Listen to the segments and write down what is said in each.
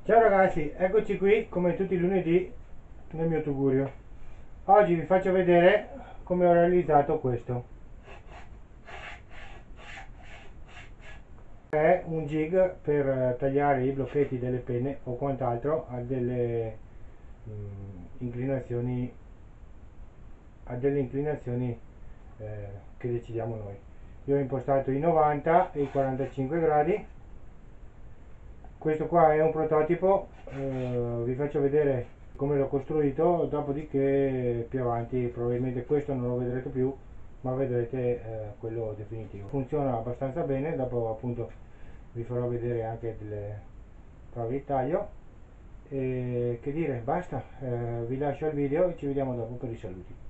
Ciao ragazzi, eccoci qui come tutti i lunedì nel mio tugurio. Oggi vi faccio vedere come ho realizzato questo. È un jig per tagliare i blocchetti delle penne o quant'altro a delle inclinazioni, che decidiamo noi. Io ho impostato i 90 e i 45 gradi. Questo qua è un prototipo, vi faccio vedere come l'ho costruito, dopodiché più avanti probabilmente questo non lo vedrete più, ma vedrete quello definitivo. Funziona abbastanza bene, dopo appunto vi farò vedere anche delle prove di taglio. E che dire, basta, vi lascio il video e ci vediamo dopo per i saluti.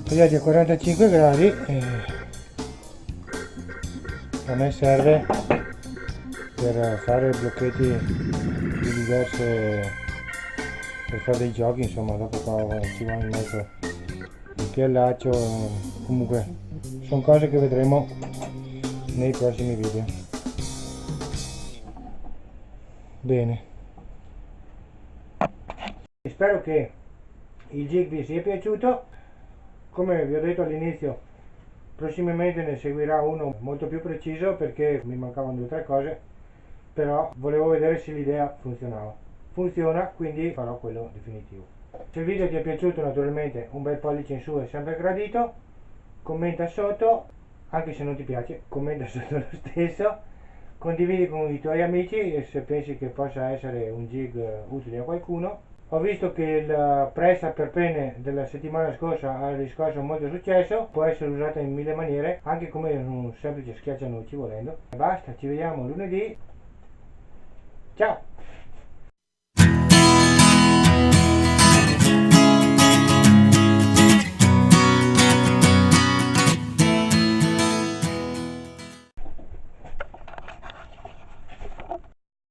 tagliati a 45 gradi e a me serve per fare blocchetti di diverse, per fare dei giochi, insomma. Dopo qua ci va in mezzo il piallaccio, comunque sono cose che vedremo nei prossimi video. Bene, spero che il jig vi sia piaciuto. Come vi ho detto all'inizio, prossimamente ne seguirà uno molto più preciso perché mi mancavano 2 o 3 cose, però volevo vedere se l'idea funzionava. Funziona, quindi farò quello definitivo. Se il video ti è piaciuto, naturalmente un bel pollice in su è sempre gradito. Commenta sotto, anche se non ti piace, commenta sotto lo stesso. Condividi con i tuoi amici se pensi che possa essere un jig utile a qualcuno. Ho visto che il press per penne della settimana scorsa ha riscosso molto successo, può essere usata in 1000 maniere, anche come un semplice schiaccianoci volendo. Basta, ci vediamo lunedì. Ciao!